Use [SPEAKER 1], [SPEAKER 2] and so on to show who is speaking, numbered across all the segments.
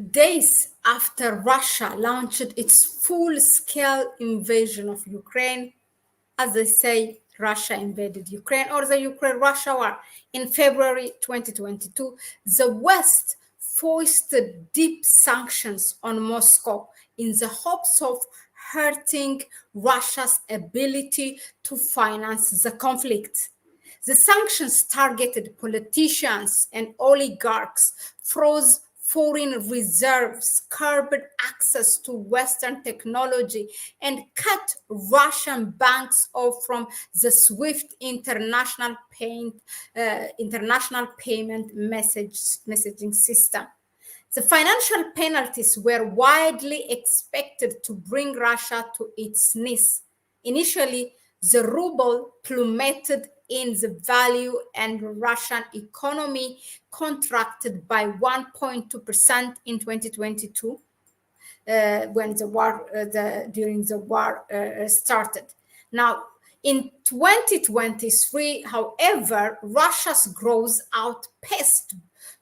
[SPEAKER 1] Days after Russia launched its full-scale invasion of Ukraine, as they say, Russia invaded Ukraine, or the Ukraine-Russia war in February 2022, the West foisted deep sanctions on Moscow in the hopes of hurting Russia's ability to finance the conflict. The sanctions targeted politicians and oligarchs, froze foreign reserves, curbed access to Western technology, and cut Russian banks off from the SWIFT international payment messaging system. The financial penalties were widely expected to bring Russia to its knees. Initially, the ruble plummeted in the value and Russian economy contracted by 1.2% in 2022 when the war during the war started. Now, in 2023, however, Russia's growth outpaced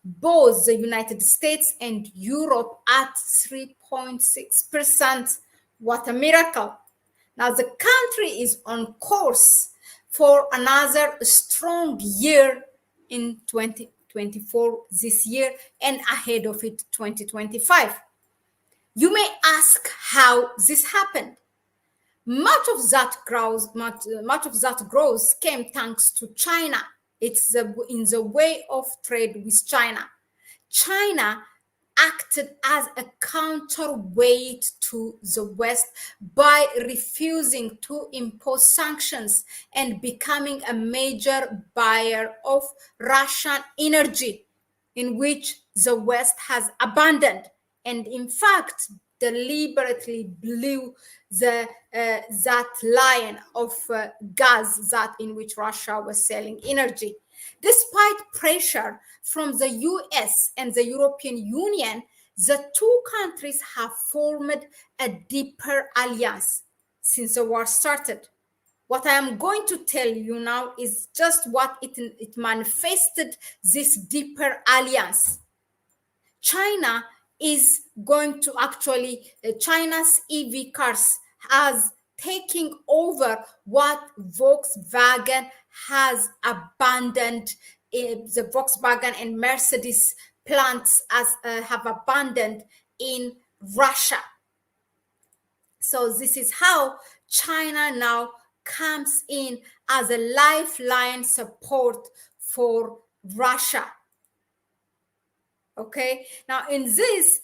[SPEAKER 1] both the United States and Europe at 3.6%. What a miracle! Now, the country is on course for another strong year in 2024 this year, and ahead of it 2025. You may ask how this happened. Much of that growth came thanks to China. It's in the way of trade with China. China acted as a counterweight to the West by refusing to impose sanctions and becoming a major buyer of Russian energy, in which the West has abandoned and, in fact, deliberately blew that line of gas that in which Russia was selling energy. Despite pressure from the US and the European Union, the two countries have formed a deeper alliance since the war started. What I am going to tell you now is just what it manifested this deeper alliance. China is going to China's EV cars has taking over what Volkswagen has abandoned, the Volkswagen and Mercedes plants have abandoned in Russia. So this is how China now comes in as a lifeline support for Russia. Okay, now in this,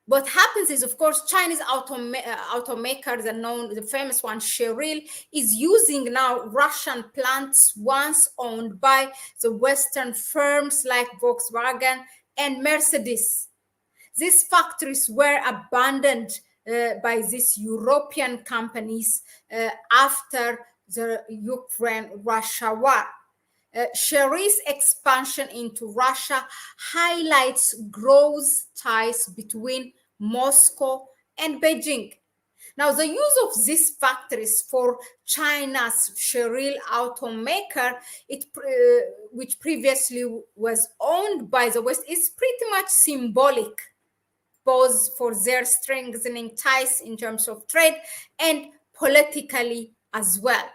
[SPEAKER 1] what happens is, of course, Chinese automakers, the famous one, Chery, is using now Russian plants once owned by the Western firms like Volkswagen and Mercedes. These factories were abandoned by these European companies after the Ukraine-Russia war. Chery's expansion into Russia highlights growth ties between Moscow and Beijing. Now, the use of these factories for China's Chery automaker, which previously was owned by the West, is pretty much symbolic, both for their strengthening ties in terms of trade and politically as well.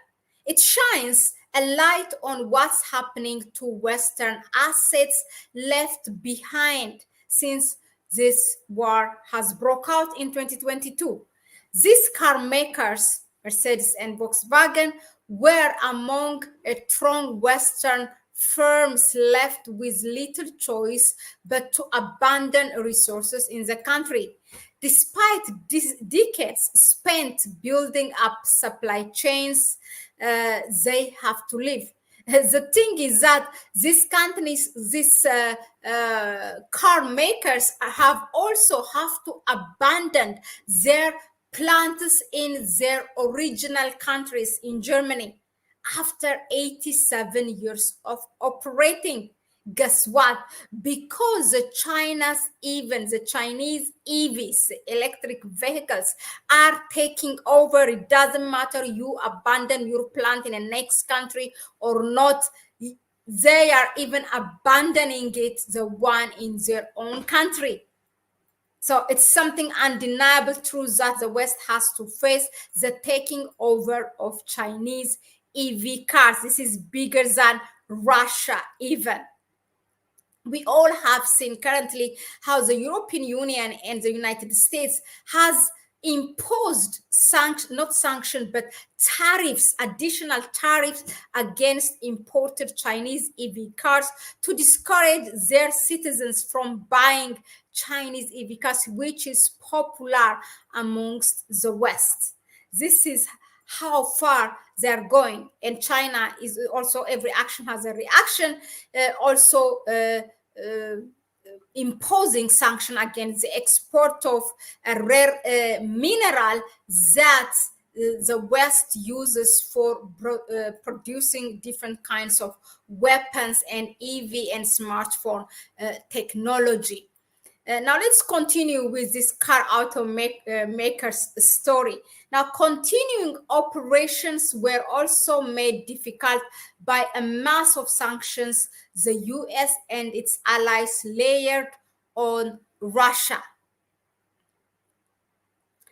[SPEAKER 1] It shines a light on what's happening to Western assets left behind since this war has broke out in 2022. These car makers, Mercedes and Volkswagen, were among a strong Western firms left with little choice but to abandon resources in the country. Despite decades spent building up supply chains, they have to leave. The thing is that these companies, these car makers have to abandon their plants in their original countries in Germany after 87 years of operating. Guess what? Because the Chinese EVs, electric vehicles, are taking over. It doesn't matter you abandon your plant in the next country or not. They are even abandoning it, the one in their own country. So it's something undeniable truth that the West has to face the taking over of Chinese EV cars. This is bigger than Russia even. We all have seen currently how the European Union and the United States has imposed not sanctions, but tariffs, additional tariffs against imported Chinese EV cars to discourage their citizens from buying Chinese EV cars, which is popular amongst the West. This is how far they're going. And China is also, every action has a reaction, imposing sanction against the export of a rare mineral that the West uses for producing different kinds of weapons and EV and smartphone technology. Now let's continue with this car automaker's story. Now, continuing operations were also made difficult by a mass of sanctions the US and its allies layered on Russia.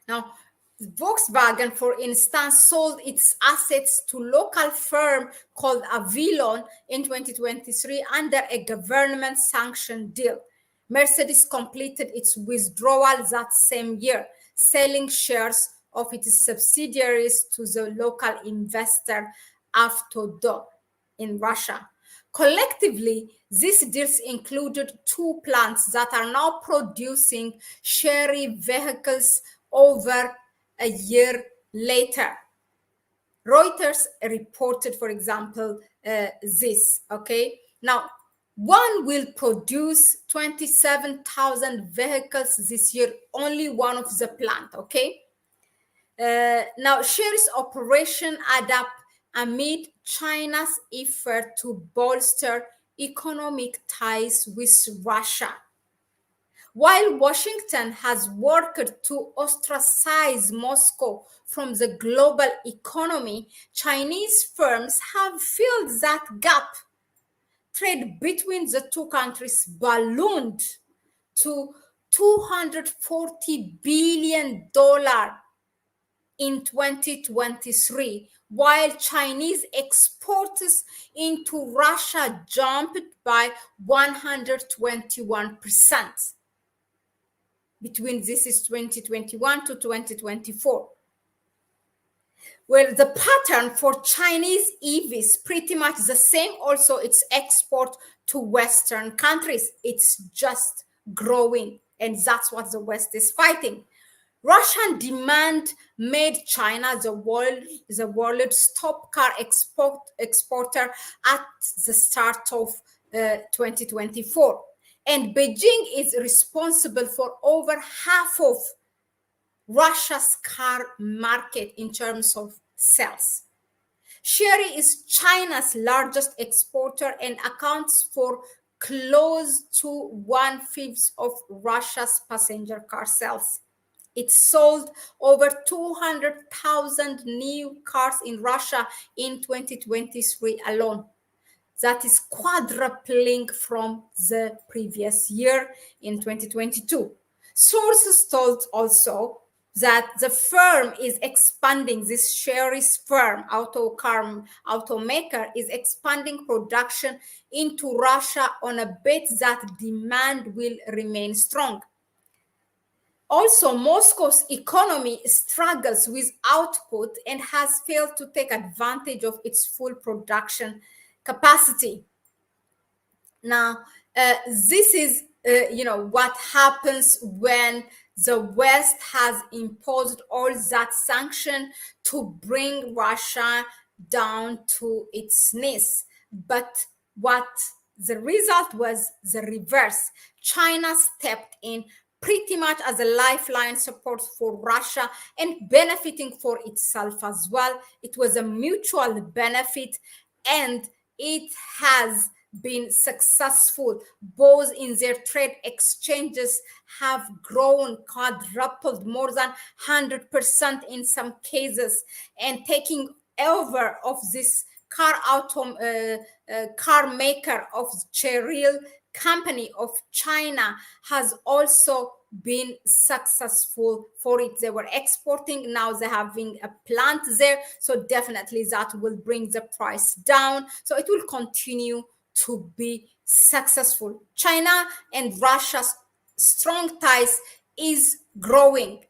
[SPEAKER 1] Now, Volkswagen, for instance, sold its assets to local firm called Avilon in 2023 under a government-sanctioned deal. Mercedes completed its withdrawal that same year, selling shares of its subsidiaries to the local investor Avtodor in Russia. Collectively, these deals included 2 plants that are now producing Chery vehicles over a year later. Reuters reported, for example, this, okay? Now, one will produce 27,000 vehicles this year, only one of the plant, okay? Now, Chery's operation add up amid China's effort to bolster economic ties with Russia. While Washington has worked to ostracize Moscow from the global economy, Chinese firms have filled that gap. Trade between the two countries ballooned to $240 billion in 2023, while Chinese exports into Russia jumped by 121%. Between this is 2021 to 2024. Well, the pattern for Chinese EVs pretty much the same. Also, its export to Western countries. It's just growing, and that's what the West is fighting. Russian demand made China the world's top car exporter at the start of 2024. And Beijing is responsible for over half of Russia's car market in terms of sales. Chery is China's largest exporter and accounts for close to 1/5 of Russia's passenger car sales. It sold over 200,000 new cars in Russia in 2023 alone. That is quadrupling from the previous year in 2022. Sources told also that the firm is expanding, this Chery's firm, automaker, is expanding production into Russia on a bet that demand will remain strong. Also, Moscow's economy struggles with output and has failed to take advantage of its full production capacity. Now, this is, what happens when the West has imposed all that sanction to bring Russia down to its knees. But what the result was the reverse. China stepped in pretty much as a lifeline support for Russia and benefiting for itself as well. It was a mutual benefit, and it has been successful. Both in their trade exchanges have grown, quadrupled, more than 100% in some cases, and taking over of this car maker of Cheryl company of China has also been successful for it. They were exporting, now they're having a plant there, so definitely that will bring the price down, so it will continue to be successful. China and Russia's strong ties is growing.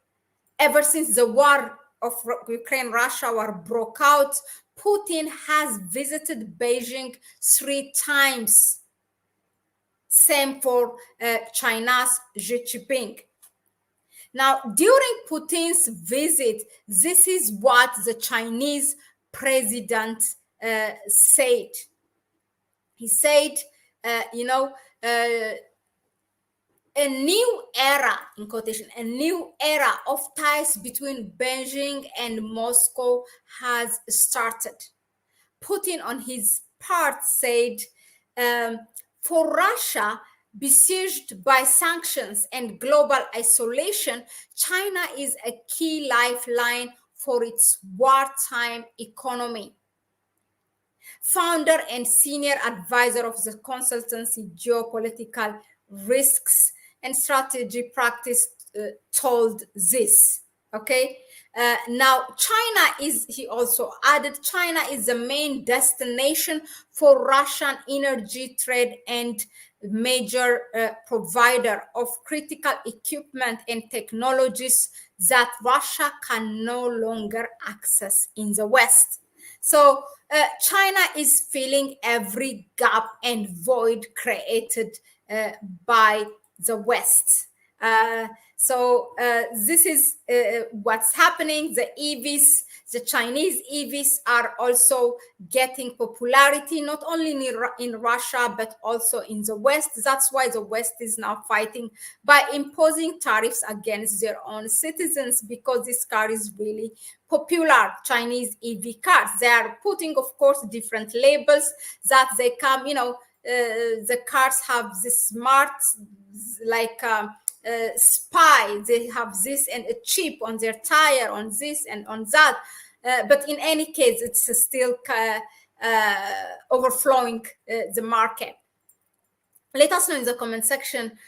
[SPEAKER 1] Ever since the war of Ukraine Russia war broke out, Putin has visited Beijing 3 times. Same for China's Xi Jinping. Now, during Putin's visit, this is what the Chinese president said. He said, a new era, in quotation, a new era of ties between Beijing and Moscow has started. Putin, on his part, said, for Russia, besieged by sanctions and global isolation, China is a key lifeline for its wartime economy. Founder and senior advisor of the consultancy Geopolitical Risks and Strategy Practice told this. Okay. Now, China is, he also added, China is the main destination for Russian energy trade and major provider of critical equipment and technologies that Russia can no longer access in the West. So China is filling every gap and void created by the West. This is what's happening. The EVs, the Chinese EVs are also getting popularity, not only in Russia, but also in the West. That's why the West is now fighting by imposing tariffs against their own citizens, because this car is really popular, Chinese EV cars. They are putting, of course, different labels that they come, the cars have this smart, like spy, they have this and a chip on their tire, on this and on that, but in any case it's still overflowing the market. Let us know in the comment section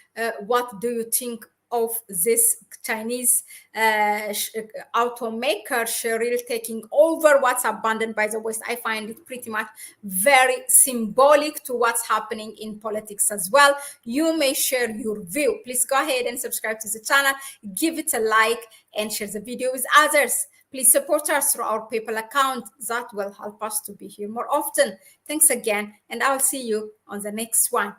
[SPEAKER 1] what do you think of this Chinese automaker Cheryl taking over what's abandoned by the West. I find it pretty much very symbolic to what's happening in politics as well. You may share your view. Please go ahead and subscribe to the channel, give it a like, and share the video with others. Please support us through our PayPal account. That will help us to be here more often. Thanks again, and I'll see you on the next one.